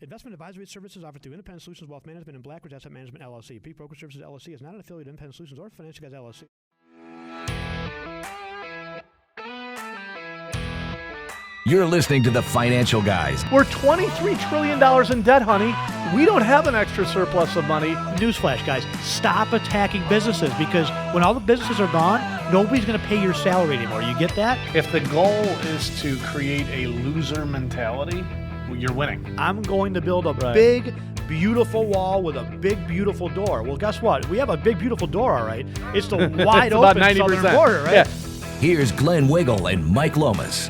Investment advisory services offered through Independent Solutions Wealth Management and Blackridge Asset Management, LLC. Peak Broker Services, LLC is not an affiliate of Independent Solutions or Financial Guys, LLC. You're listening to The Financial Guys. We're $23 trillion in debt, honey. We don't have an extra surplus of money. Newsflash, guys, stop attacking businesses because when all the businesses are gone, nobody's going to pay your salary anymore. You get that? If the goal is to create a loser mentality, you're winning. I'm going to build a big, beautiful wall with a big, beautiful door. Well, guess what? We have a big, beautiful door, all right. It's the wide open southern border, right? Yeah. Here's Glenn Wiggle and Mike Lomas.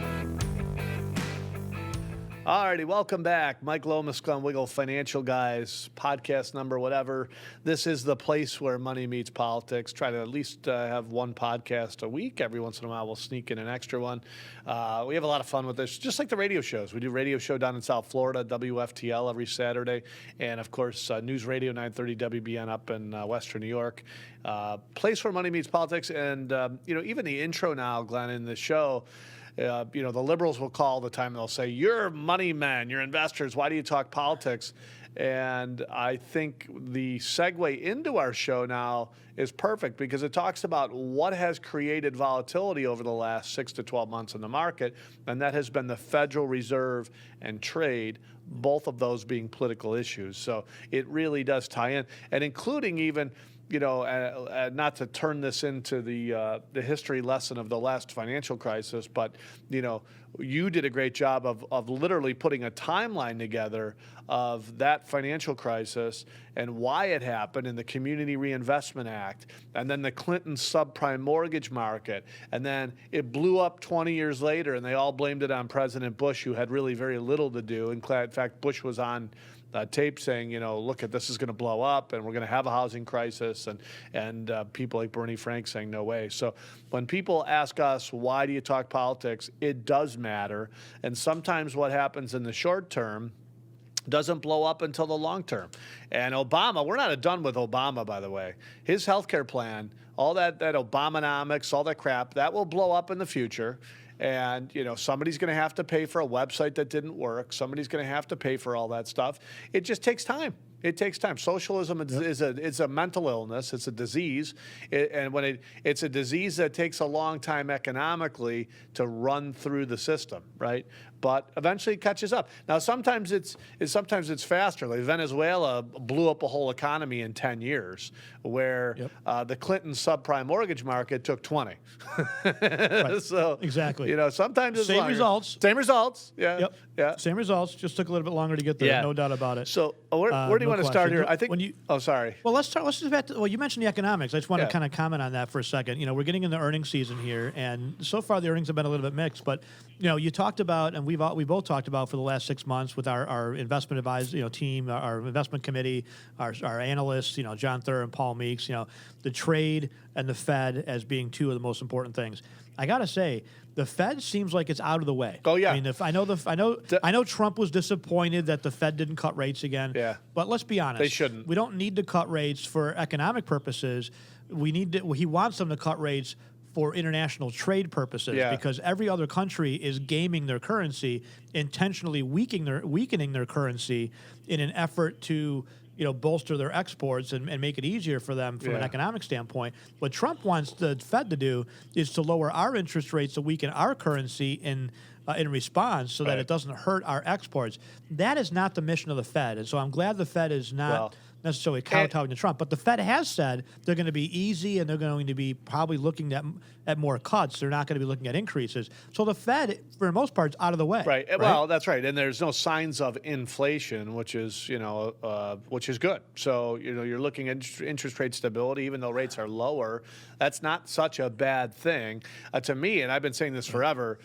All righty, welcome back. Mike Lomas, Glenn Wiggle, Financial Guys, podcast number, whatever. This is the place where money meets politics. Try to at least have one podcast a week. Every once in a while, we'll sneak in an extra one. We have a lot of fun with this, just like the radio shows. We do radio show down in South Florida, WFTL, every Saturday. And, of course, News Radio 930 WBN up in Western New York. Place where money meets politics. And, even the intro now, Glenn, in the show, the liberals will call all the time and they'll say, you're money men, you're investors, why do you talk politics? And I think the segue into our show now is perfect because it talks about what has created volatility over the last 6 to 12 months in the market, and that has been the Federal Reserve and trade, both of those being political issues. So it really does tie in, and including even not to turn this into the history lesson of the last financial crisis, but, you did a great job of literally putting a timeline together of that financial crisis and why it happened in the Community Reinvestment Act, and then the Clinton subprime mortgage market, and then it blew up 20 years later, and they all blamed it on President Bush, who had really very little to do. In fact, Bush was on tape saying, look, this is going to blow up and we're going to have a housing crisis, and people like Bernie Frank saying no way. So when people ask us, why do you talk politics, it does matter. And sometimes what happens in the short term doesn't blow up until the long term. And Obama, we're not done with Obama, by the way. His healthcare plan, all that Obamanomics, all that crap, that will blow up in the future. And, somebody's going to have to pay for a website that didn't work. Somebody's going to have to pay for all that stuff. It just takes time. It takes time. Socialism is a mental illness. It's a disease. It's a disease that takes a long time economically to run through the system, right? But eventually it catches up. Now, sometimes it's faster. Like Venezuela blew up a whole economy in 10 years, where the Clinton subprime mortgage market took 20. Right. So exactly. Sometimes it's same longer. results. Same results. Yeah. Yep. Yeah. Same results. Just took a little bit longer to get there. Yeah. No doubt about it. So where do you want to start here? I think. Sorry. Well, let's just back to, you mentioned the economics. I just want to kind of comment on that for a second. We're getting in the earnings season here, and so far the earnings have been a little bit mixed. But you talked about, and we both talked about for the last 6 months with our investment advisor team, our investment committee, our analysts, John Thur and Paul Meeks, the trade and the Fed as being two of the most important things. I gotta say, the Fed seems like it's out of the way. Oh yeah. I mean, I know Trump was disappointed that the Fed didn't cut rates again. Yeah. But let's be honest. They shouldn't. We don't need to cut rates for economic purposes. He wants them to cut rates for international trade purposes, because every other country is gaming their currency, intentionally weakening their currency in an effort to bolster their exports and make it easier for them from an economic standpoint. What Trump wants the Fed to do is to lower our interest rates to weaken our currency in response so that it doesn't hurt our exports. That is not the mission of the Fed. And so I'm glad the Fed is not necessarily kowtowing to Trump. But the Fed has said they're going to be easy and they're going to be probably looking at more cuts. They're not going to be looking at increases. So the Fed, for the most part, is out of the way. Right. Well, that's right. And there's no signs of inflation, which is good. So, you're looking at interest rate stability, even though rates are lower. That's not such a bad thing. To me, and I've been saying this forever,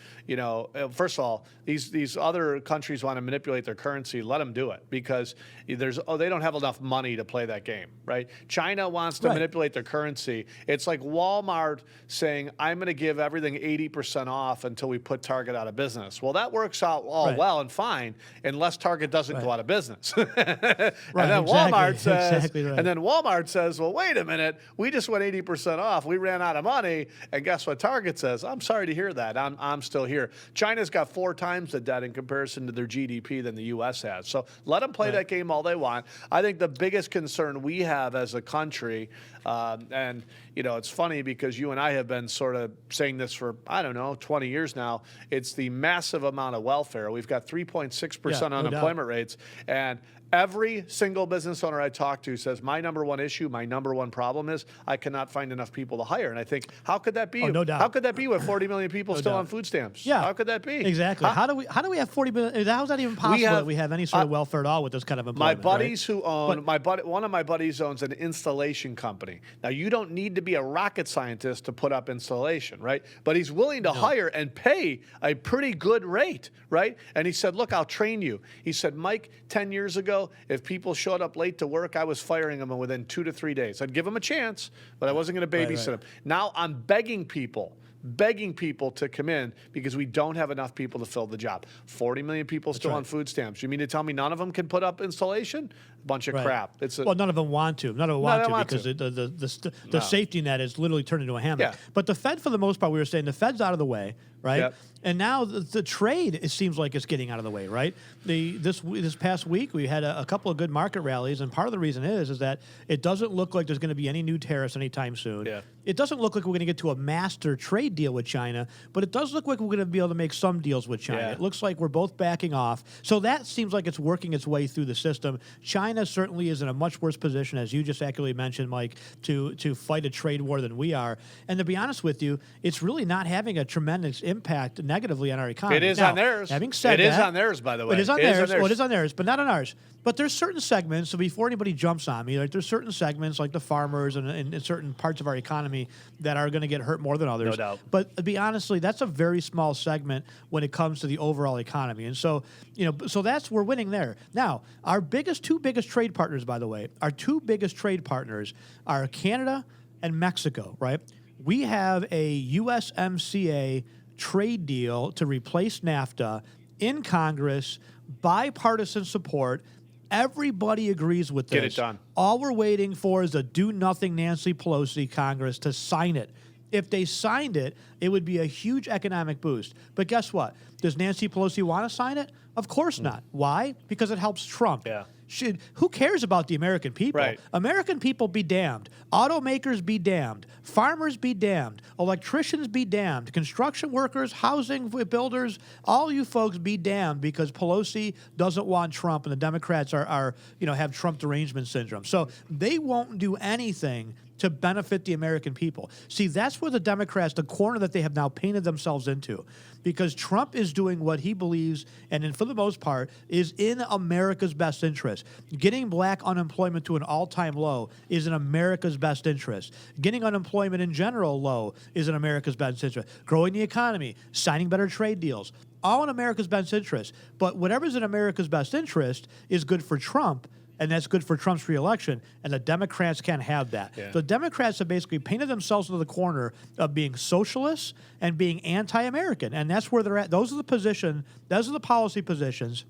first of all, these other countries want to manipulate their currency. Let them do it, because they don't have enough money money to play that game, right? China wants to manipulate their currency. It's like Walmart saying, I'm going to give everything 80% off until we put Target out of business. Well, that works out all well and fine unless Target doesn't go out of business. And then Walmart says, and then Walmart says, well, wait a minute, we just went 80% off. We ran out of money. And guess what Target says? I'm sorry to hear that. I'm still here. China's got 4 times the debt in comparison to their GDP than the U.S. has. So let them play that game all they want. I think the biggest concern we have as a country, and, you know, it's funny because you and I have been sort of saying this for, I don't know, 20 years now. It's the massive amount of welfare. We've got 3.6% unemployment rates. And every single business owner I talk to says, my number one issue, my number one problem is I cannot find enough people to hire. And I think, how could that be? No doubt. How could that be with 40 million people still on food stamps? Yeah. How could that be? Exactly. How do we have 40 million? How is that even possible that we have any sort of welfare at all with this kind of employment? My buddies who own, one of my buddies owns an installation company. Now, you don't need to be a rocket scientist to put up installation, right? But he's willing to hire and pay a pretty good rate, right? And he said, look, I'll train you. He said, Mike, 10 years ago, if people showed up late to work, I was firing them within 2 to 3 days. I'd give them a chance, but I wasn't going to babysit them. Now I'm begging people to come in because we don't have enough people to fill the job. 40 million people still on food stamps. You mean to tell me none of them can put up installation? A bunch of crap. Well, none of them want to. None of them want to because the safety net is literally turned into a hammock. Yeah. But the Fed, for the most part, we were saying the Fed's out of the way, right? Yep. And now the trade, it seems like it's getting out of the way, right? This past week, we had a couple of good market rallies, and part of the reason is that it doesn't look like there's going to be any new tariffs anytime soon. Yeah. It doesn't look like we're going to get to a master trade deal with China, but it does look like we're going to be able to make some deals with China. Yeah. It looks like we're both backing off. So that seems like it's working its way through the system. China certainly is in a much worse position, as you just accurately mentioned, Mike, to fight a trade war than we are. And to be honest with you, it's really not having a tremendous impact negatively on our economy. It is on theirs. Having said that, it is on theirs, by the way. It is on theirs. Well, it is on theirs, but not on ours. But there's certain segments, so before anybody jumps on me, like there's certain segments like the farmers and certain parts of our economy that are going to get hurt more than others. No doubt. But to be honestly, that's a very small segment when it comes to the overall economy. And so, so we're winning there. Now, our two biggest trade partners, by the way, our two biggest trade partners are Canada and Mexico, right? We have a USMCA trade deal to replace NAFTA in Congress, bipartisan support. Everybody agrees with this. Get it done. All we're waiting for is a do-nothing Nancy Pelosi Congress to sign it. If they signed it, it would be a huge economic boost. But guess what? Does Nancy Pelosi want to sign it? Of course not. Why? Because it helps Trump. Yeah. Who cares about the American people? Right. American people be damned. Automakers be damned. Farmers be damned. Electricians be damned. Construction workers, housing builders, all you folks be damned because Pelosi doesn't want Trump and the Democrats are have Trump derangement syndrome. So they won't do anything to benefit the American people. See, that's where the Democrats, the corner that they have now painted themselves into, because Trump is doing what he believes, and for the most part, is in America's best interest. Getting black unemployment to an all-time low is in America's best interest. Getting unemployment in general low is in America's best interest. Growing the economy, signing better trade deals, all in America's best interest. But whatever's in America's best interest is good for Trump, and that's good for Trump's reelection, and the Democrats can't have that. Yeah. The Democrats have basically painted themselves into the corner of being socialists and being anti-American, and that's where they're at. Those are the policy positions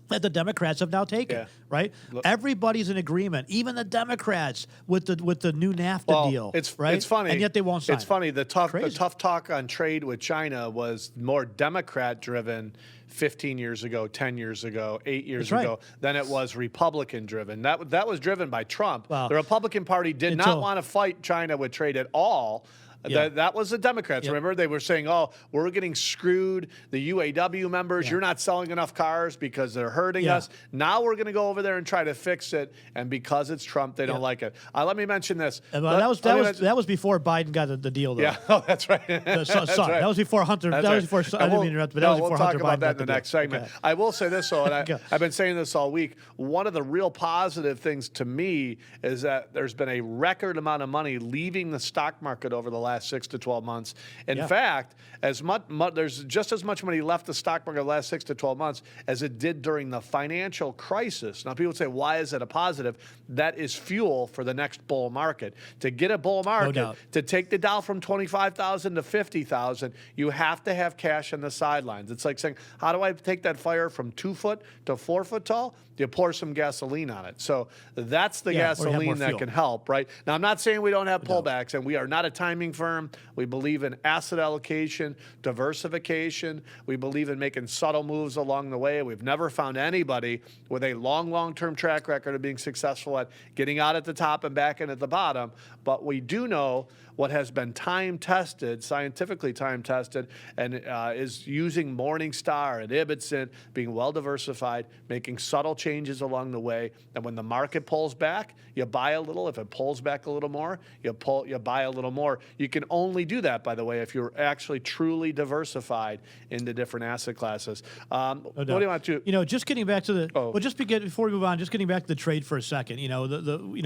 that the Democrats have now taken, right? Look, everybody's in agreement, even the Democrats with the new NAFTA deal. Right? It's funny, and yet they won't sign. It's funny. The tough talk on trade with China was more Democrat-driven 15 years ago, 10 years ago, 8 years ago than it was Republican-driven. That was driven by Trump. Well, the Republican Party did not want to fight China with trade at all. Yeah. That was the Democrats. Yep. Remember, they were saying, oh, we're getting screwed. The UAW members, you're not selling enough cars because they're hurting us. Now we're going to go over there and try to fix it. And because it's Trump, they don't like it. Let me mention this. That was before Biden got the deal, though. Yeah, that's right. That's right. That was before Hunter. I didn't mean to interrupt, but that was before Hunter Biden. We'll talk about that in the next segment. Okay. I will say this, though, and I've been saying this all week. One of the real positive things to me is that there's been a record amount of money leaving the stock market over the last last 6 to 12 months. In fact, there's just as much money left the stock market the last 6 to 12 months as it did during the financial crisis. Now, people would say, why is it a positive? That is fuel for the next bull market. To get a bull market, to take the Dow from 25,000 to 50,000, you have to have cash on the sidelines. It's like saying, how do I take that fire from 2 foot to 4 foot tall? You pour some gasoline on it. So that's the gasoline that can help, right? Now, I'm not saying we don't have pullbacks, and we are not a timing firm. We believe in asset allocation, diversification. We believe in making subtle moves along the way. We've never found anybody with a long-term track record of being successful at getting out at the top and back in at the bottom. But we do know what has been time-tested, scientifically time-tested, and is using Morningstar and Ibbotson, being well-diversified, making subtle changes along the way. And when the market pulls back, you buy a little. If it pulls back a little more, you buy a little more. You can only do that, by the way, if you're actually truly diversified into different asset classes. What do you want to? Just getting back to the before we move on, just getting back to the trade for a second.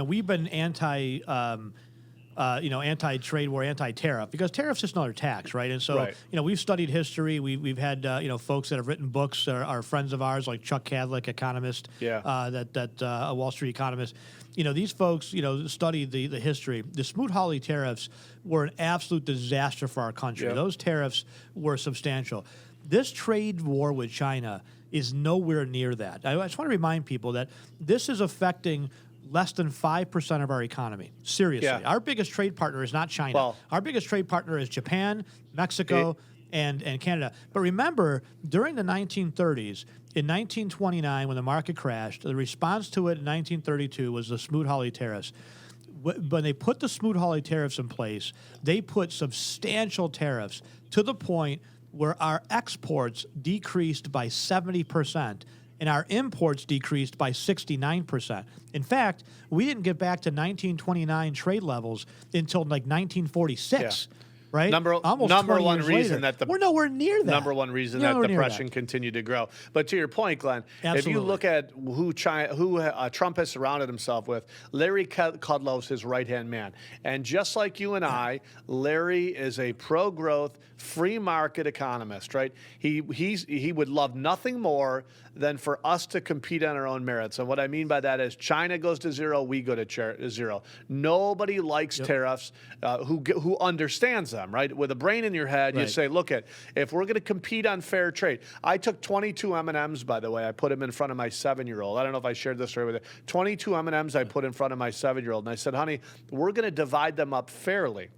We've been anti-trade war, anti-tariff, because tariff's just another tax, right? And so, we've studied history. We've had, folks that have written books, are friends of ours, like Chuck Cadlick, economist, a Wall Street economist. These folks, studied the history. The Smoot-Hawley tariffs were an absolute disaster for our country. Those tariffs were substantial. This trade war with China is nowhere near that. I just want to remind people that this is affecting less than 5% of our economy. Seriously. Our biggest trade partner is not China. Well, our biggest trade partner is Japan, Mexico, and Canada. But remember, during the 1930s, in 1929, when the market crashed, the response to it in 1932 was the Smoot-Hawley tariffs. When they put the Smoot-Hawley tariffs in place, they put substantial tariffs to the point where our exports decreased by 70%. And our imports decreased by 69%. In fact, we didn't get back to 1929 trade levels until like 1946, right? Almost number one reason later. We're nowhere near that. Number one reason that depression continued to grow. But to your point, Glenn, if you look at who Trump has surrounded himself with, Larry Kudlow's his right-hand man. And just like you and I, Larry is a pro-growth, free market economist, right? He would love nothing more than for us to compete on our own merits. And what I mean by that is China goes to zero, we go to zero. Nobody likes tariffs who understands them, right? With a brain in your head, you say, look, if we're going to compete on fair trade. I took 22 M&Ms, by the way. I put them in front of my 7-year-old. I don't know if I shared this story with you. 22 M&Ms I put in front of my 7-year-old. And I said, honey, we're going to divide them up fairly.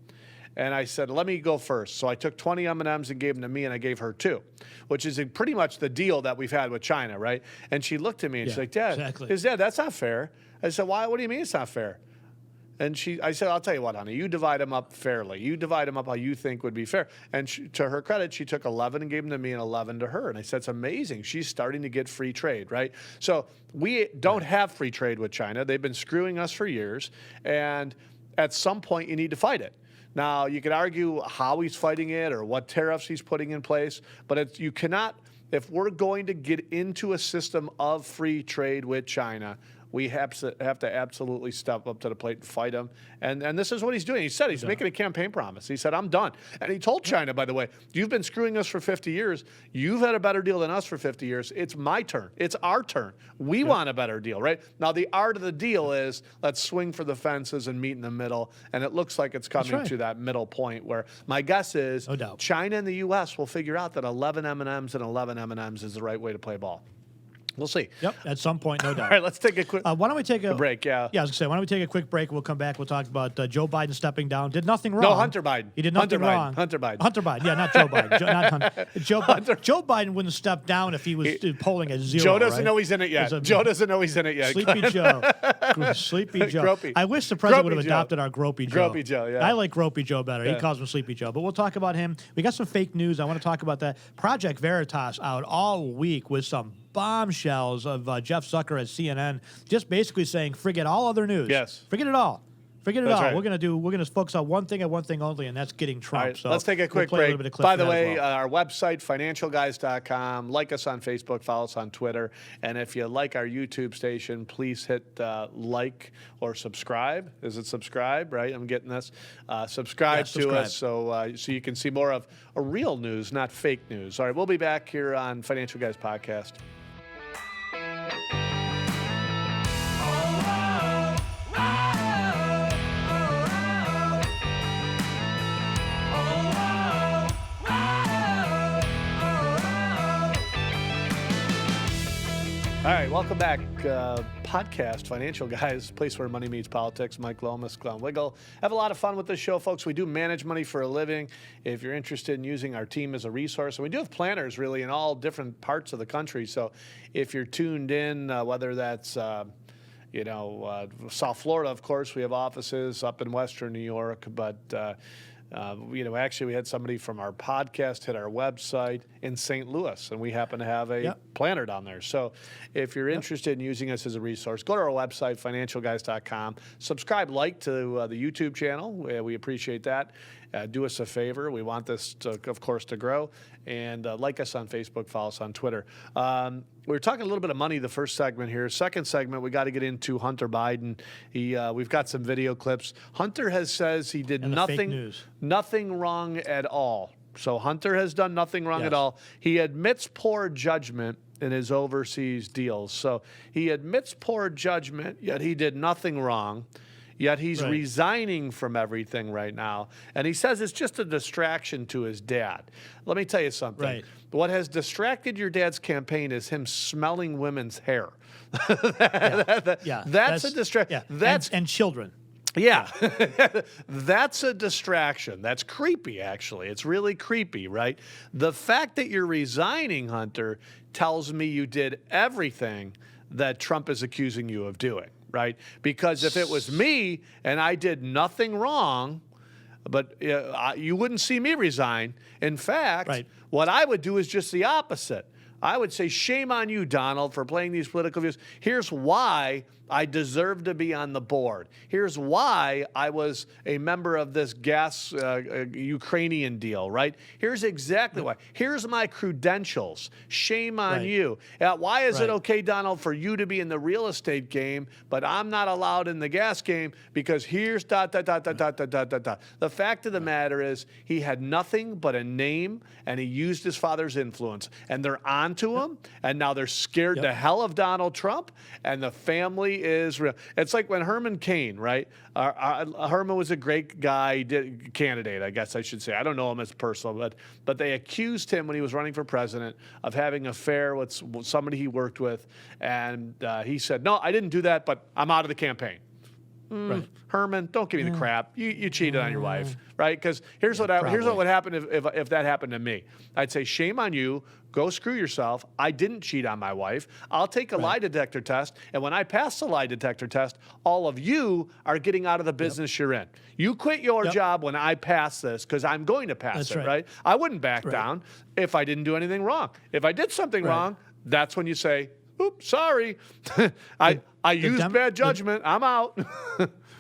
And I said, let me go first. So I took 20 M&Ms and gave them to me, and I gave her 2, which is pretty much the deal that we've had with China, right? And she looked at me and she's like, Dad, that's not fair. I said, why? What do you mean it's not fair? And I said, I'll tell you what, honey, you divide them up fairly. You divide them up how you think would be fair. And to her credit, she took 11 and gave them to me and 11 to her. And I said, it's amazing. She's starting to get free trade, right? So we don't have free trade with China. They've been screwing us for years. And at some point, you need to fight it. Now, you could argue how he's fighting it or what tariffs he's putting in place, but you cannot, if we're going to get into a system of free trade with China, we have to absolutely step up to the plate and fight him. And this is what he's doing. He said he's making a campaign promise. He said, I'm done. And he told China, by the way, you've been screwing us for 50 years. You've had a better deal than us for 50 years. It's my turn. It's our turn. We want a better deal, right? Now, the art of the deal is let's swing for the fences and meet in the middle. And it looks like it's coming to that middle point where my guess is China and the U.S. will figure out that 11 M&Ms and 11 M&Ms is the right way to play ball. We'll see. Yep, at some point, no doubt. All right, let's take a quick why don't we take a break? Yeah. I was going to say, why don't we take a quick break? We'll come back. We'll talk about Joe Biden stepping down. Did nothing wrong. No, Hunter Biden. He did nothing wrong. Hunter Biden. Hunter Biden. Yeah, not Joe Biden. Not Hunter. Joe Biden wouldn't step down if he was polling at 0. Joe doesn't know he's in it yet. Joe doesn't know he's in it yet. Sleepy Joe. Sleepy Joe. Gropey. I wish the president would have adopted our Gropey Joe. Gropey Joe, yeah. I like Gropey Joe better. He calls him Sleepy Joe. But we'll talk about him. We got some fake news. I want to talk about that. Project Veritas out all week with some bombshells of Jeff Zucker at CNN, just basically saying, forget all other news. Yes. Forget it all. Forget it That's all. right. We're gonna focus on one thing and one thing only, and that's getting Trump. All right, So let's take a quick play break. A little bit of clip By for the that as way, well. our website, financialguys.com. Like us on Facebook, follow us on Twitter. And if you like our YouTube station, please hit like or subscribe. Is it subscribe, right? I'm getting this. Subscribe to subscribe. us so you can see more of a real news, not fake news. All right, we'll be back here on Financial Guys Podcast. All right, welcome back. Podcast, Financial Guys, place where money meets politics. Mike Lomas, Glenn Wiggle. Have a lot of fun with this show, folks. We do manage money for a living. If you're interested in using our team as a resource, and we do have planners really in all different parts of the country. So if you're tuned in, whether that's South Florida, of course, we have offices up in Western New York, but actually, we had somebody from our podcast hit our website in St. Louis, and we happen to have a planner down there. So if you're interested in using us as a resource, go to our website, financialguys.com. Subscribe, like to the YouTube channel. We appreciate that. Do us a favor. We want this, of course, to grow. And like us on Facebook, follow us on Twitter. We were talking a little bit of money the first segment here. Second segment, we got to get into Hunter Biden. We've got some video clips. Hunter says he did nothing wrong at all. So Hunter has done nothing wrong at all. He admits poor judgment in his overseas deals. So he admits poor judgment, yet he did nothing wrong. Yet he's resigning from everything right now. And he says it's just a distraction to his dad. Let me tell you something. Right. What has distracted your dad's campaign is him smelling women's hair. That's a distraction. Yeah. And children. Yeah, that's a distraction. That's creepy, actually. It's really creepy, right? The fact that you're resigning, Hunter, tells me you did everything that Trump is accusing you of doing. Right? Because if it was me and I did nothing wrong, but you wouldn't see me resign. In fact, what I would do is just the opposite. I would say, shame on you, Donald, for playing these political views. Here's why I deserve to be on the board. Here's why I was a member of this gas Ukrainian deal, right? Here's exactly why. Here's my credentials. Shame on you. Why is it okay, Donald, for you to be in the real estate game, but I'm not allowed in the gas game because here's ... The fact of the matter is he had nothing but a name, and he used his father's influence. And they're on to him, and now they're scared to hell of Donald Trump, and the family is real. It's like when Herman Cain, right? Herman was a great guy, candidate, I guess I should say. I don't know him as personal, but they accused him when he was running for president of having an affair with somebody he worked with, and he said, no, I didn't do that, but I'm out of the campaign. Herman, don't give me the crap. You cheated on your wife, right? Because here's what would happen if that happened to me. I'd say, shame on you. Go screw yourself. I didn't cheat on my wife. I'll take a lie detector test, and when I pass the lie detector test, all of you are getting out of the business you're in. You quit your job when I pass this, because I'm going to pass it, right? I wouldn't back down if I didn't do anything wrong. If I did something wrong, that's when you say, oops, sorry. I used bad judgment. I'm out.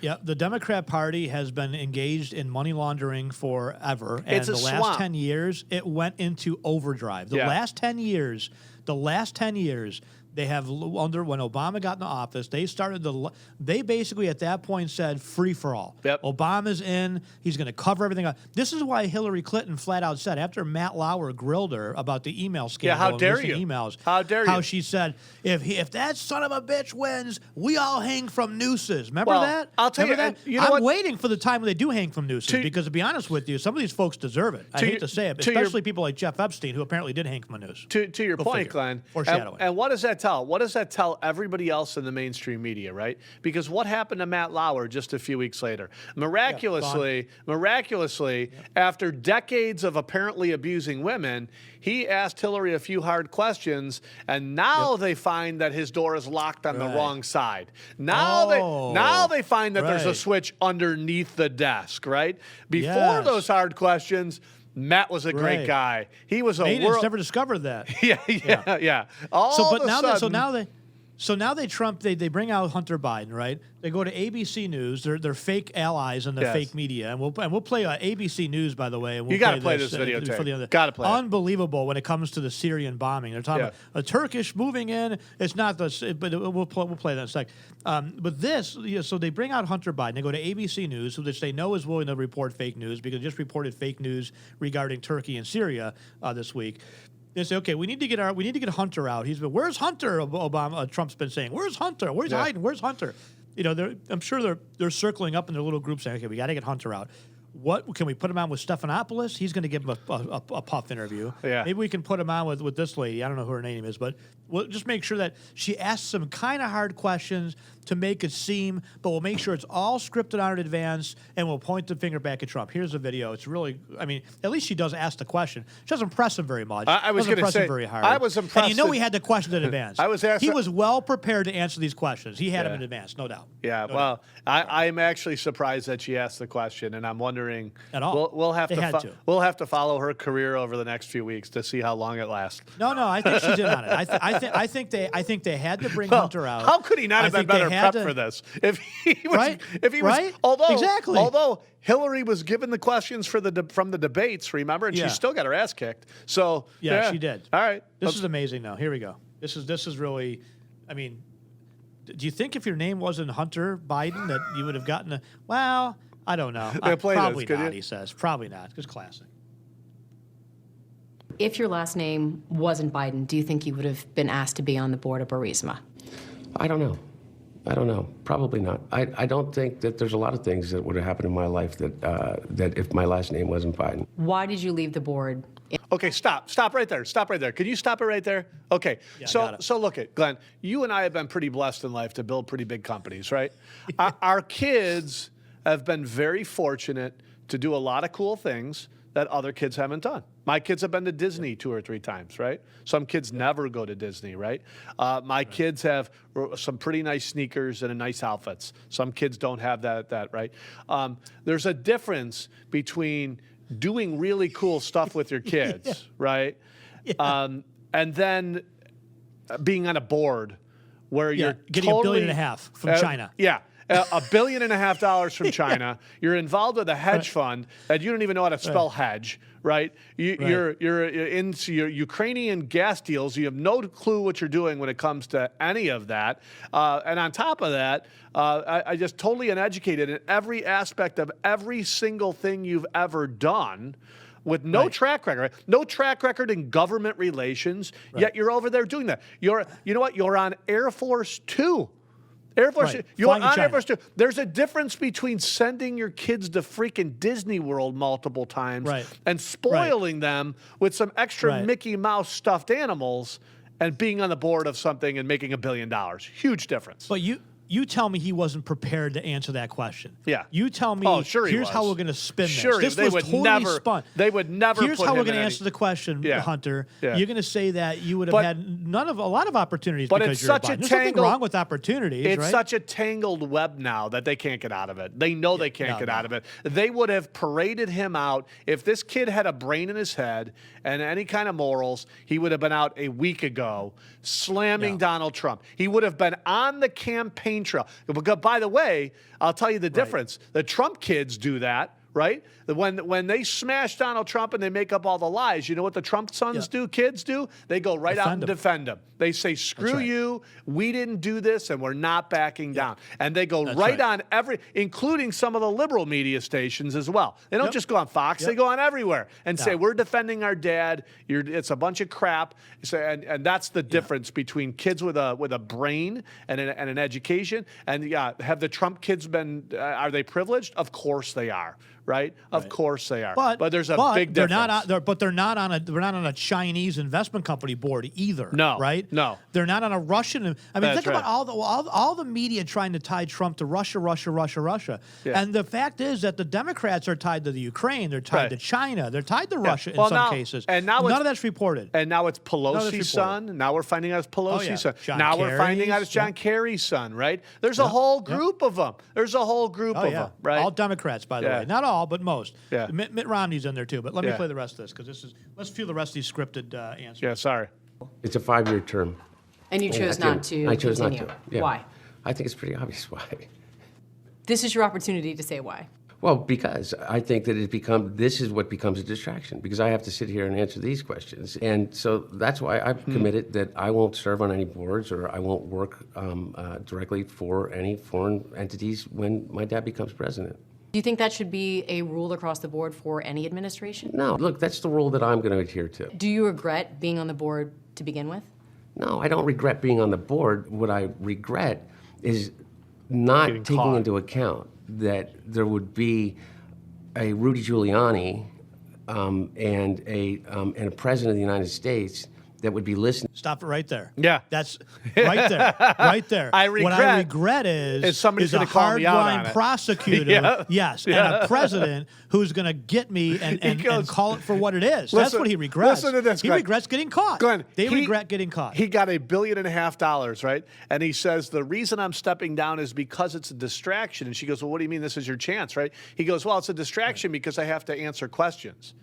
Yeah, the Democrat Party has been engaged in money laundering forever. And It's a the last swamp. 10 years, it went into overdrive. The last 10 years, they have, when Obama got in the office, they basically at that point said free for all. Obama's in, he's going to cover everything up. This is why Hillary Clinton flat out said, after Matt Lauer grilled her about the email scandal, how dare you? emails, how dare you? How she said, if that son of a bitch wins, we all hang from nooses. Remember that? I'll tell Remember you, that? I'm I'm waiting for the time when they do hang from nooses, because to be honest with you, some of these folks deserve it. I hate to say it, especially people like Jeff Epstein, who apparently did hang from a noose. To your point, Glenn, Foreshadowing. And what does that tell? What does that tell everybody else in the mainstream media, right? Because what happened to Matt Lauer just a few weeks later? Miraculously, after decades of apparently abusing women, he asked Hillary a few hard questions, and now they find that his door is locked on the wrong side. Now they find that there's a switch underneath the desk, right? Before those hard questions, Matt was a great guy. He was a Maintenance never discovered that. yeah. So now they bring out Hunter Biden, right? They go to ABC News. They're fake allies in the fake media, and we'll play ABC News, by the way. And we'll you got to play this videotape. Got to play. Unbelievable when it comes to the Syrian bombing. They're talking about a Turkish moving in. It's not the, but we'll play that in a sec. But this, so they bring out Hunter Biden. They go to ABC News, which they know is willing to report fake news because they just reported fake news regarding Turkey and Syria this week. They say, okay, we need to get Hunter out. He's been, where's Hunter? Obama, Trump's been saying, where's Hunter? Where's Biden? Where's Hunter? You know, I'm sure they're circling up in their little group saying, okay, we got to get Hunter out. What can we put him on with Stephanopoulos? He's going to give him a puff interview. Yeah. Maybe we can put him on with this lady. I don't know who her name is, but we'll just make sure that she asks some kind of hard questions to make it seem, but we'll make sure it's all scripted out in advance, and we'll point the finger back at Trump. Here's the video. It's really, I mean, at least she does ask the question. She doesn't press him very much. I was going to say, very hard. I was impressed. And you know he had the questions in advance. He was well prepared to answer these questions. He had them in advance, no doubt. Yeah, no doubt. I'm actually surprised that she asked the question, and I'm wondering. At all. We'll have to follow her career over the next few weeks to see how long it lasts. No, I think she's in on it. I think they had to bring Hunter out. How could he not have been better prepped for this? If he was, right? If he was, right? Although Hillary was given the questions from the debates, remember, and she still got her ass kicked. So yeah, she did. All right, this is amazing. Though, here we go. This is really, I mean, do you think if your name wasn't Hunter Biden that you would have gotten a? Well, I don't know. Probably not. He says probably not. It's classic. If your last name wasn't Biden, do you think you would have been asked to be on the board of Burisma? I don't know. Probably not. I don't think that there's a lot of things that would have happened in my life that if my last name wasn't Biden. Why did you leave the board? Okay, stop right there. Stop right there. Can you stop it right there? Okay. Yeah, so look at Glenn. You and I have been pretty blessed in life to build pretty big companies, right? Our kids have been very fortunate to do a lot of cool things that other kids haven't done. My kids have been to Disney 2 or 3 times, right? Some kids never go to Disney, right? My kids have some pretty nice sneakers and nice outfits. Some kids don't have that, right? There's a difference between doing really cool stuff with your kids, right? Yeah. And then being on a board where you're getting $1.5 billion from China. Yeah. $1.5 billion from China. You're involved with a hedge fund that you don't even know how to spell hedge, right? You're into your Ukrainian gas deals. You have no clue what you're doing when it comes to any of that. And on top of that, I just totally uneducated in every aspect of every single thing you've ever done. With no track record, no track record in government relations, yet you're over there doing that. You know what? You're on Air Force 2. Air Force, you're on Air Force 2. There's a difference between sending your kids to freaking Disney World multiple times and spoiling them with some extra Mickey Mouse stuffed animals and being on the board of something and making $1 billion. Huge difference. But you tell me he wasn't prepared to answer that question. Yeah. You tell me, here's how we're going to spin this. Sure, this they was would totally never, spun. They would never Here's put how him we're going to in answer the question, Hunter. Yeah. You're going to say that you would have had a lot of opportunities but because it's you're such a There's tangled, nothing wrong with opportunities, It's right? such a tangled web now that they can't get out of it. They know they can't get out of it. They would have paraded him out. If this kid had a brain in his head and any kind of morals, he would have been out a week ago slamming Donald Trump. He would have been on the campaign trail. Because, by the way, I'll tell you the difference. The Trump kids do that, right? When they smash Donald Trump and they make up all the lies, you know what the Trump kids do? They go right out and defend him. They say, screw you, we didn't do this, and we're not backing down. And they go on including some of the liberal media stations as well. They don't just go on Fox, they go on everywhere and say, we're defending our dad, it's a bunch of crap. And that's the difference between kids with a brain and an education. And have the Trump kids been, are they privileged? Of course they are. Right? Of course they are. But there's a big difference. They're not on a Chinese investment company board either. No. Right? No. They're not on a Russian. I mean, think about all the media trying to tie Trump to Russia. Yeah. And the fact is that the Democrats are tied to the Ukraine. They're tied to China. They're tied to Russia in some cases. And now none of that's reported. And now it's Pelosi's son. Now we're finding out it's Pelosi's son. Now we're finding out it's John Kerry's son. Right? There's a whole group of them. There's a whole group of them. Right? All Democrats, by the way. Not all, but most. Yeah. Mitt Romney's in there too. But let me play the rest of this because let's feel the rest of these scripted answers. Yeah, sorry. It's a 5-year term. And you chose not to I chose continue. not to. Yeah. Why? I think it's pretty obvious why. This is your opportunity to say why. Well, because I think that this is what becomes a distraction, because I have to sit here and answer these questions. And so that's why I've committed that I won't serve on any boards or I won't work directly for any foreign entities when my dad becomes president. Do you think that should be a rule across the board for any administration? No, look, that's the rule that I'm going to adhere to. Do you regret being on the board to begin with? No, I don't regret being on the board. What I regret is not taking into account that there would be a Rudy Giuliani and a president of the United States that would be listening. Stop it right there. Yeah. That's right there. Right there. What I regret is somebody's a going to call me out on hard-line it. prosecutor, Yeah. yes, and a president who's going to get me and call it for what it is. That's what he regrets. Listen to this, He Glenn. regrets getting caught. Glenn, they regret getting caught. He got $1.5 billion, right? And he says, the reason I'm stepping down is because it's a distraction. And she goes, well, what do you mean this is your chance, right? He goes, well, it's a distraction because I have to answer questions.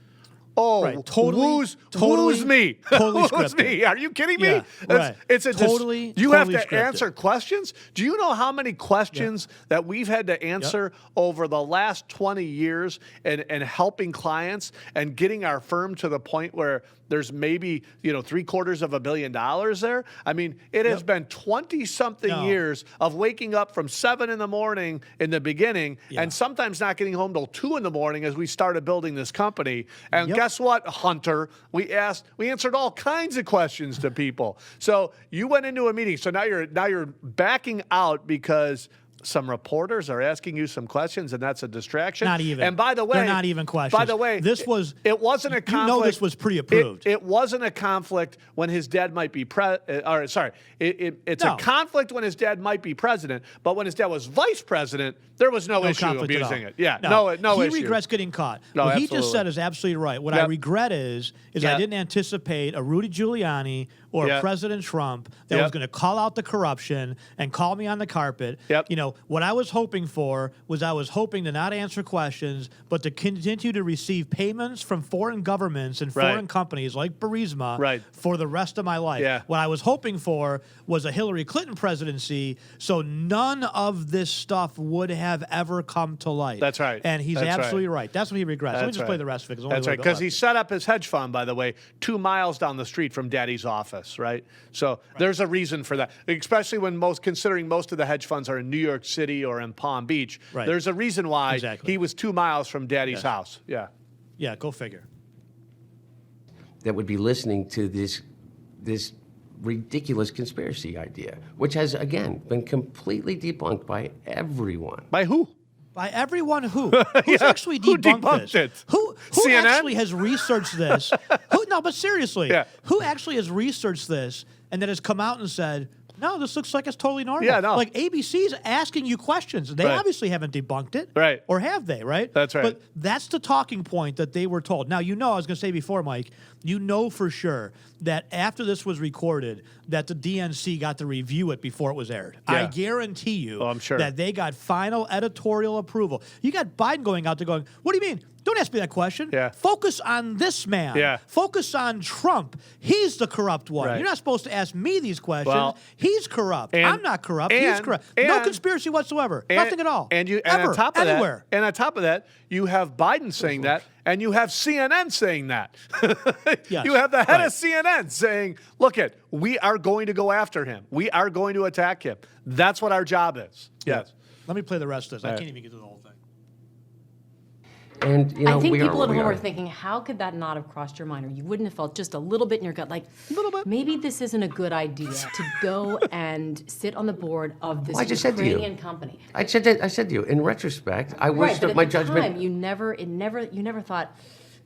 Oh, Right. Totally woo's me. Totally Woo's scripted. me. Are you kidding me? Yeah, right. It's a Totally- you have totally to scripted. answer questions? Do you know how many questions that we've had to answer over the last 20 years and helping clients and getting our firm to the point where there's maybe, $750 million there? I mean, it has been 20-something years of waking up from 7 in the morning in the beginning and sometimes not getting home till 2 in the morning as we started building this company. And guess what, Hunter? We answered all kinds of questions to people. So you went into a meeting. So now you're backing out because some reporters are asking you some questions, and that's a distraction. Not even. And by the way, they're not even questions. By the way, it wasn't a conflict. You know this was pre-approved. It wasn't a conflict when his dad might be it's a conflict when his dad might be president, but when his dad was vice president, there was no issue conflict at abusing all. it. Yeah, no issue. He regrets getting caught. No, what he absolutely. just said is absolutely right. What I regret is I didn't anticipate a Rudy Giuliani or President Trump that was going to call out the corruption and call me on the carpet. Yep. What I was hoping for was I was hoping to not answer questions, but to continue to receive payments from foreign governments and foreign companies like Burisma for the rest of my life. Yeah. What I was hoping for was a Hillary Clinton presidency, so none of this stuff would have ever come to light. That's right. And he's That's absolutely right. That's what he regrets. Let me just play the rest of it. That's right, because he set up his hedge fund, by the way, 2 miles down the street from Daddy's office, right? So there's a reason for that, especially when considering most of the hedge funds are in New York City or in Palm Beach. Right. There's a reason why he was 2 miles from Daddy's house. Yeah. Yeah, go figure. That would be listening to this ridiculous conspiracy idea, which has, again, been completely debunked by everyone. By who? By everyone who? Who's actually who debunked debunked this? it? Who CNN? actually has researched this? No, but seriously, who actually has researched this and that has come out and said, no, this looks like it's totally normal. Yeah, no. Like ABC's asking you questions. They obviously haven't debunked it. Right. Or have they, right? That's right. But that's the talking point that they were told. Now, I was going to say before, Mike, for sure that after this was recorded, that the DNC got to review it before it was aired. Yeah. I guarantee you I'm sure. that they got final editorial approval. You got Biden going out there going, what do you mean? Don't ask me that question. Yeah. Focus on this man. Yeah. Focus on Trump. He's the corrupt one. Right. You're not supposed to ask me these questions. Well, He's corrupt. and- I'm not corrupt. He's and- corrupt. and- No conspiracy whatsoever. Nothing at all. And Ever, on top of anywhere. that, you have Biden saying that, and you have CNN saying that. Yes, You have the head right. of CNN saying, "Look, we are going to go after him. We are going to attack him. That's what our job is." Yes. Let me play the rest of this. I right. can't even get through the whole thing. And I think we people are at where we home are are. thinking, how could that not have crossed your mind? Or you wouldn't have felt just a little bit in your gut, like, little bit. maybe this isn't a good idea to go and sit on the board of this Well, I just said to you. Ukrainian company. I said to you, in retrospect, I wish Right, but that at my the judgment. time, you never thought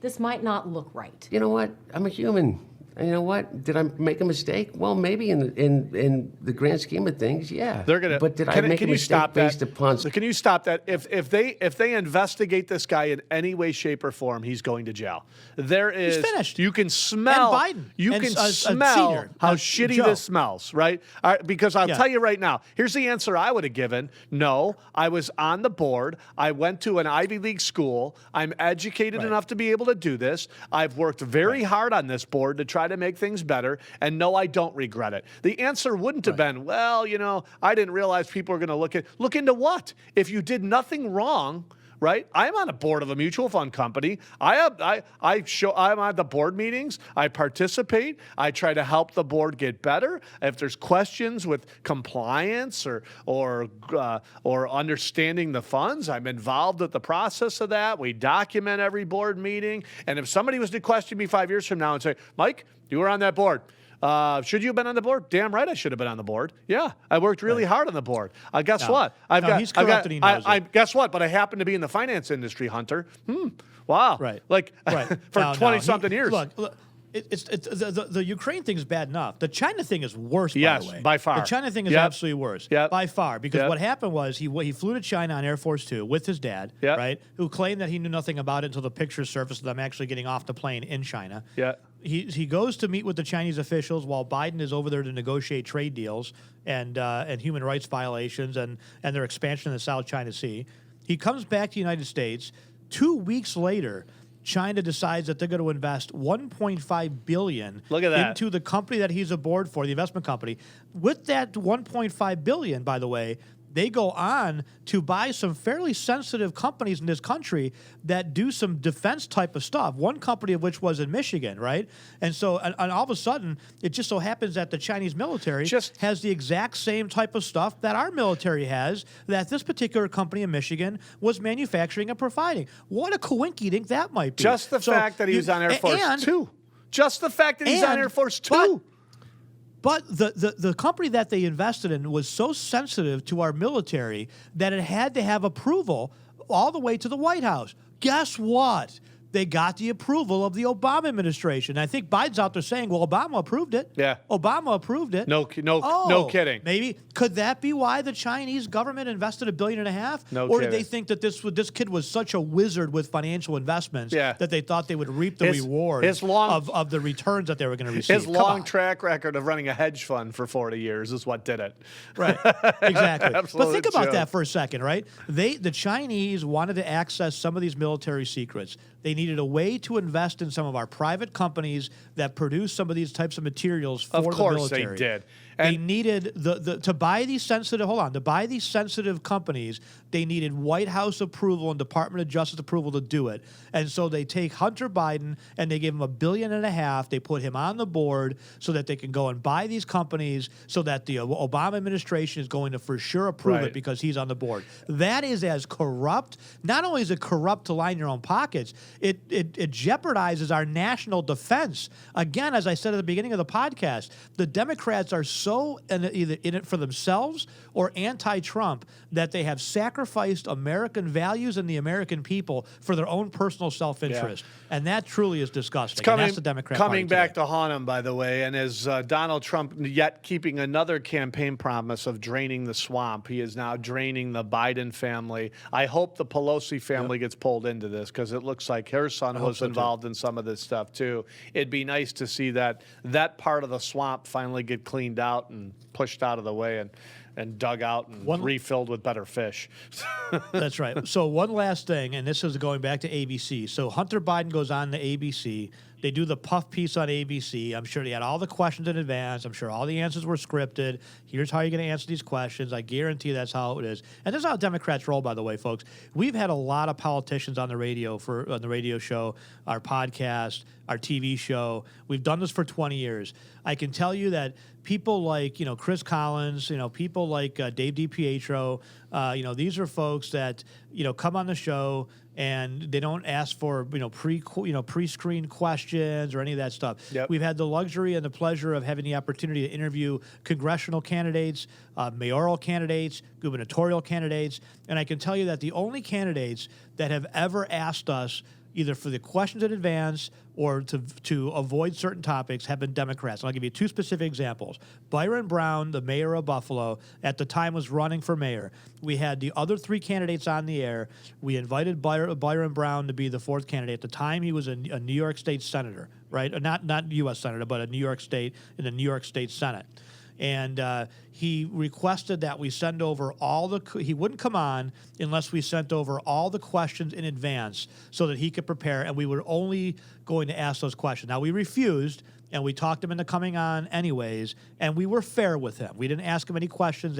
this might not look right. You know what? I'm a human. And you know what? Did I make a mistake? Well, maybe in the grand scheme of things, yeah. They're gonna. But did I can, make can a you mistake stop based that? upon? So can you stop that? If they investigate this guy in any way, shape, or form, he's going to jail. There is. He's finished. You can smell. And Biden. You And can a smell senior, how not shitty Joe. this smells, right? Because I'll tell you right now. Here's the answer I would have given. No, I was on the board. I went to an Ivy League school. I'm educated enough to be able to do this. I've worked very hard on this board to try try to make things better. And no, I don't regret it. The answer wouldn't have been, well, I didn't realize people were going to look into what? If you did nothing wrong, right? I'm on a board of a mutual fund company. I'm at the board meetings. I participate. I try to help the board get better. If there's questions with compliance or understanding the funds, I'm involved with the process of that. We document every board meeting. And if somebody was to question me 5 years from now and say, Mike, you were on that board. Should you have been on the board? Damn right I should have been on the board. Yeah, I worked really hard on the board. Guess what? He's corrupt and he knows it. Guess what? But I happen to be in the finance industry, Hunter. Wow. Right. For 20-something years. Look, it's the Ukraine thing is bad enough. The China thing is worse, by Yes, the way. by far. The China thing is absolutely worse. By far. Because Yep. what happened was he flew to China on Air Force Two with his dad, Yep. right? Who claimed that he knew nothing about it until the pictures surfaced of them actually getting off the plane in China. Yeah. He goes to meet with the Chinese officials while Biden is over there to negotiate trade deals and human rights violations and their expansion in the South China Sea. He comes back to the United States. 2 weeks later, China decides that they're going to invest $1.5 billion into the company that he's aboard for, the investment company. With that $1.5 billion, by the way, they go on to buy some fairly sensitive companies in this country that do some defense type of stuff. One company of which was in Michigan, right? And so, and all of a sudden, it just so happens that the Chinese military has the exact same type of stuff that our military has, that this particular company in Michigan was manufacturing and providing. What a coinkydink that might be. Just the fact that he's on Air Force Two. Just the fact that he's on Air Force Two. But the company that they invested in was so sensitive to our military that it had to have approval all the way to the White House. Guess what? They got the approval of the Obama administration. I think Biden's out there saying, well, Obama approved it. Yeah. Obama approved it. No kidding. Maybe. Could that be why the Chinese government invested $1.5 billion? No or kidding. did they think that this kid was such a wizard with financial investments that they thought they would reap the reward of the returns that they were going to receive? His long track record of running a hedge fund for 40 years is what did it. Right. Exactly. But think about joke. that for a second, right? The Chinese wanted to access some of these military secrets. They needed a way to invest in some of our private companies that produce some of these types of materials for the military. Of course they did. They needed to buy these sensitive. Hold on, to buy these sensitive companies, they needed White House approval and Department of Justice approval to do it. And so they take Hunter Biden and they give him $1.5 billion. They put him on the board so that they can go and buy these companies, so that the Obama administration is going to for sure approve it because he's on the board. That is as corrupt. Not only is it corrupt to line your own pockets, it jeopardizes our national defense. Again, as I said at the beginning of the podcast, the Democrats are so either in it for themselves or anti-Trump that they have sacrificed American values and the American people for their own personal self-interest. Yeah. And that truly is disgusting. And that's the Democrat Party coming back today. to haunt him, by the way, and as Donald Trump yet keeping another campaign promise of draining the swamp, he is now draining the Biden family. I hope the Pelosi family gets pulled into this because it looks like her son was involved in some of this stuff too. It'd be nice to see that part of the swamp finally get cleaned out and pushed out of the way and dug out and refilled with better fish. That's right. So one last thing, and this is going back to ABC. So Hunter Biden goes on to ABC. They do the puff piece on ABC. I'm sure they had all the questions in advance. I'm sure all the answers were scripted. Here's how you're going to answer these questions. I guarantee that's how it is. And this is how Democrats roll, by the way, folks. We've had a lot of politicians on the radio on the radio show, our podcast, our TV show. We've done this for 20 years. I can tell you that people like, Chris Collins, people like Dave DiPietro, these are folks that, come on the show and they don't ask for, pre-screened questions or any of that stuff. Yep. We've had the luxury and the pleasure of having the opportunity to interview congressional candidates, mayoral candidates, gubernatorial candidates, and I can tell you that the only candidates that have ever asked us either for the questions in advance or to avoid certain topics have been Democrats. And I'll give you two specific examples. Byron Brown, the mayor of Buffalo, at the time was running for mayor. We had the other three candidates on the air. We invited Byron Brown to be the fourth candidate. At the time, he was a New York State senator, right? Not U.S. senator, but a New York State in the New York State Senate. And he requested that we send over he wouldn't come on unless we sent over all the questions in advance so that he could prepare, and we were only going to ask those questions. Now, we refused, and we talked him into coming on anyways, and we were fair with him. We didn't ask him any questions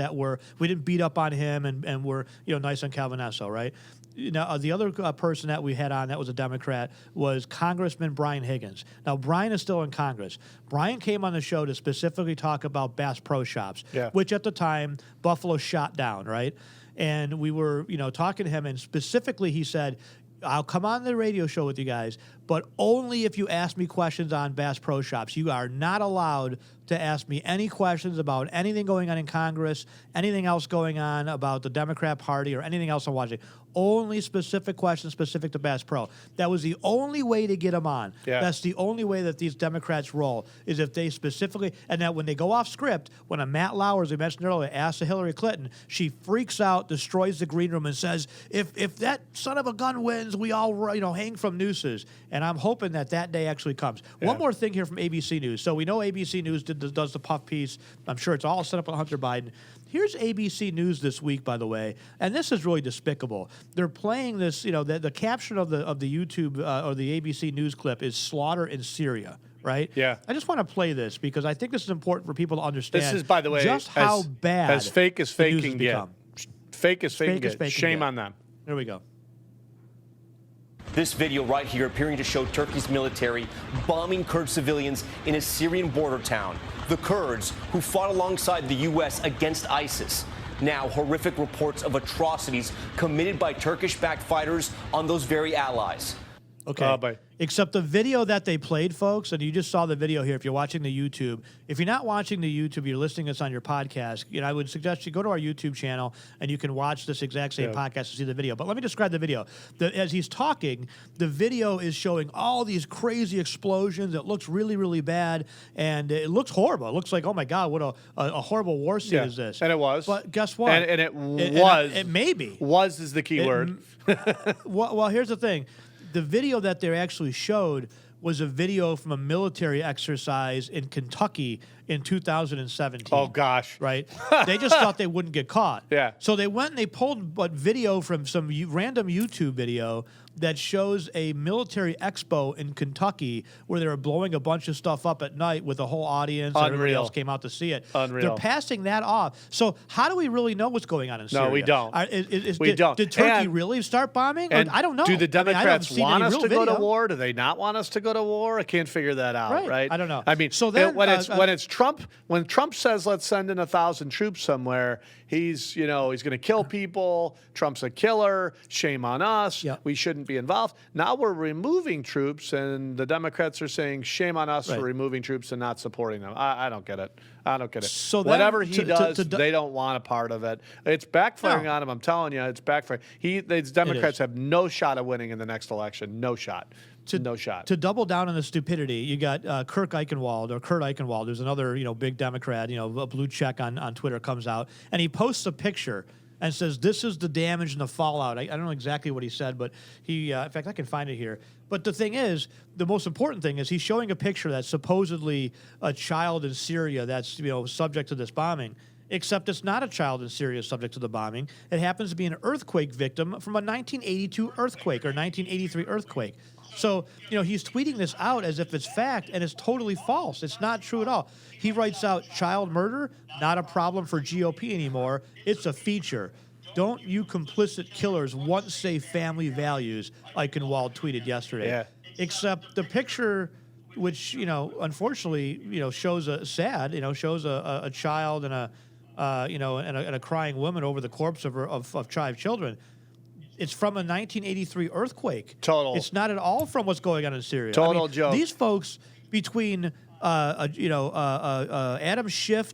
we didn't beat up on him and were, nice on Calvin Esso, right? Now, the other person that we had on that was a Democrat was Congressman Brian Higgins. Now, Brian is still in Congress. Brian came on the show to specifically talk about Bass Pro Shops, which at the time Buffalo shot down, right? And we were, talking to him, and specifically he said, I'll come on the radio show with you guys, but only if you ask me questions on Bass Pro Shops. You are not allowed to ask me any questions about anything going on in Congress, anything else going on about the Democrat Party or anything else I'm watching. Only specific questions specific to Bass Pro. That was the only way to get him on. Yeah. That's the only way that these Democrats roll, is if they specifically, and that when they go off script, when a Matt Lauer, as we mentioned earlier, asks Hillary Clinton, she freaks out, destroys the green room, and says, if that son of a gun wins, we all, hang from nooses. And I'm hoping that day actually comes. Yeah. One more thing here from ABC News. So we know ABC News does the puff piece. I'm sure it's all set up on Hunter Biden. Here's ABC News this week, by the way, and this is really despicable. They're playing this, the caption of the YouTube or the ABC News clip is "slaughter in Syria." Right? Yeah. I just want to play this because I think this is important for people to understand. This is, by the way, just how bad as fake as the news has faking get. become. Fake as faking Fake as get. faking Shame get. on them. Here we go. This video right here appearing to show Turkey's military bombing Kurd civilians in a Syrian border town. The Kurds who fought alongside the U.S. against ISIS. Now, horrific reports of atrocities committed by Turkish-backed fighters on those very allies. Okay. Except the video that they played, folks, and you just saw the video here if you're watching the YouTube. If you're not watching the YouTube, you're listening to this on your podcast, I would suggest you go to our YouTube channel and you can watch this exact same podcast to see the video. But let me describe the video. As he's talking, the video is showing all these crazy explosions. It looks really, really bad, and it looks horrible. It looks like, oh, my God, what a horrible war scene is this. And it was. But guess what? And it was. It may be. Was is the key word. Well, here's the thing. The video that they actually showed was a video from a military exercise in Kentucky in 2017. Oh, gosh. Right? They just thought they wouldn't get caught. Yeah. So they went and they pulled video from some random YouTube video that shows a military expo in Kentucky where they were blowing a bunch of stuff up at night with the whole audience. And everybody else came out to see it. Unreal. They're passing that off. So how do we really know what's going on in Syria? No, we don't. We don't. Did Turkey And- really start bombing? And I don't know. Do the I haven't Democrats seen want any us real to go to video. war? Do they not want us to go to war? I can't figure that out, right? I don't know. I mean, So then, when it's Trump, when Trump says let's send in 1,000 troops somewhere, he's going to kill people. Trump's a killer. Shame on us. Yep. We shouldn't be involved. Now we're removing troops, and the Democrats are saying shame on us for removing troops and not supporting them. I don't get it. I don't get it. So then whatever he to- does, to- they don't want a part of it. It's backfiring on him. I'm telling you, it's backfiring. These Democrats have no shot of winning in the next election. No shot. No shot. To double down on the stupidity, you got Kurt Eichenwald, who's another big Democrat, a blue check on Twitter, comes out and he posts a picture and says, "This is the damage and the fallout." I don't know exactly what he said, but he, in fact, I can find it here. But the thing is, the most important thing is he's showing a picture that's supposedly a child in Syria that's subject to this bombing. Except it's not a child in Syria subject to the bombing. It happens to be an earthquake victim from a 1982 earthquake or 1983 earthquake. So, he's tweeting this out as if it's fact, and it's totally false. It's not true at all. He writes out, child murder, not a problem for GOP anymore. It's a feature. Don't you complicit killers once say family values, Eichenwald tweeted yesterday. Yeah. Except the picture, which, unfortunately, shows a child and a crying woman over the corpse of 5 children. It's from a 1983 earthquake. Total. It's not at all from what's going on in Syria. Total joke. These folks, between Adam Schiff,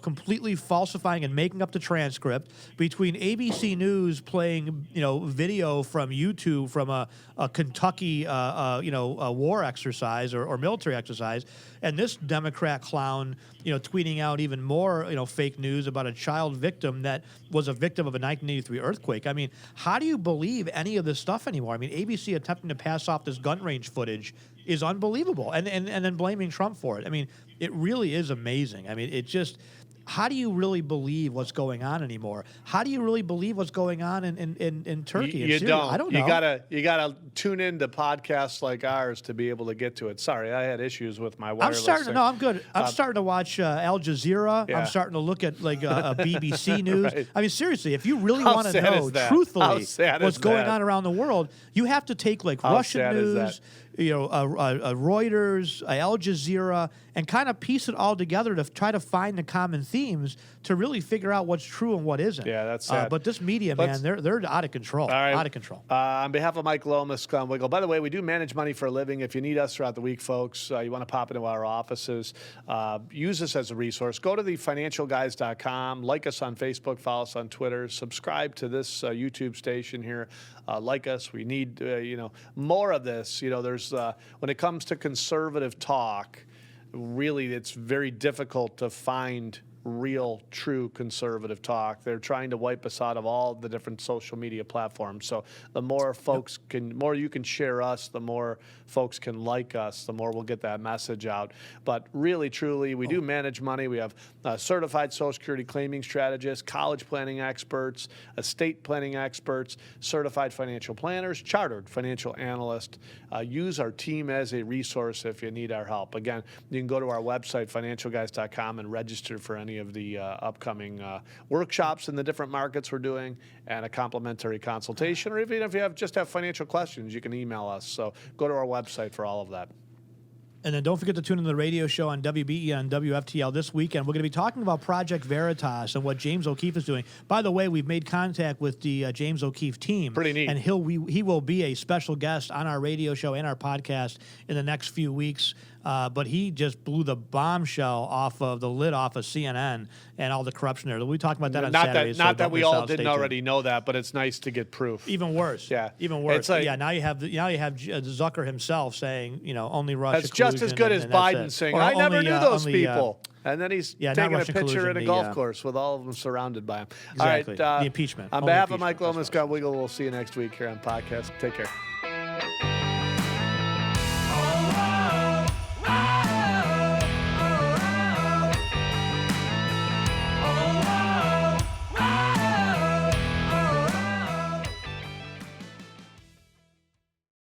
completely falsifying and making up the transcript, between ABC News playing, video from YouTube from a Kentucky, a war exercise or military exercise, and this Democrat clown, tweeting out even more, fake news about a child victim that was a victim of a 1983 earthquake. I mean, how do you believe any of this stuff anymore? I mean, ABC attempting to pass off this gun range footage is unbelievable, and then blaming Trump for it. I mean, it really is amazing. I mean, how do you really believe what's going on anymore? How do you really believe what's going on in Turkey? You and Syria? don't. I don't know. You gotta tune into podcasts like ours to be able to get to it. Sorry, I had issues with my wireless. I'm good. I'm starting to watch Al Jazeera. Yeah. I'm starting to look at like a BBC News. Right. I mean, seriously, if you really How want to sad know is that? How truthfully sad what's is going that? on around the world, you have to take like How Russian sad is news, that? Reuters, Al Jazeera, and kind of piece it all together to try to find the common themes to really figure out what's true and what isn't. Yeah, that's sad. But this media, Let's- man, they're out of control. All right. Out of control. On behalf of Mike Lomas, Scum Wiggle. By the way, we do manage money for a living. If you need us throughout the week, folks, you want to pop into our offices, use us as a resource. Go to thefinancialguys.com, like us on Facebook, follow us on Twitter, subscribe to this YouTube station here. Like us, we need more of this. There's when it comes to conservative talk, really, it's very difficult to find real, true conservative talk. They're trying to wipe us out of all the different social media platforms. So the more folks more you can share us, the more folks can like us, the more we'll get that message out. But really, truly, we do manage money. We have certified Social Security claiming strategists, college planning experts, estate planning experts, certified financial planners, chartered financial analysts. Use our team as a resource if you need our help. Again, you can go to our website, financialguys.com, and register for any of the upcoming workshops in the different markets we're doing and a complimentary consultation. Or even if you just have financial questions, you can email us. So go to our website for all of that. And then don't forget to tune in to the radio show on WBE and WFTL this weekend. We're going to be talking about Project Veritas and what James O'Keefe is doing. By the way, we've made contact with the James O'Keefe team. Pretty neat. And he will be a special guest on our radio show and our podcast in the next few weeks. But he just blew the bombshell off of CNN and all the corruption there. We'll be talking about that on Saturday. Not that we all didn't already know that, but it's nice to get proof. Even worse. Yeah. Even worse. It's like- now you have Zucker himself saying, only Russia. That's just as good as and that's Biden it. saying, Or I never only, knew those only, people. And then he's not taking a Russian picture at a collusion, golf course with all of them surrounded by him. Exactly. All right. The impeachment. On Only behalf of impeachment. Mike Lomas, Scott Wiggle, we'll see you next week here on podcast. Take care.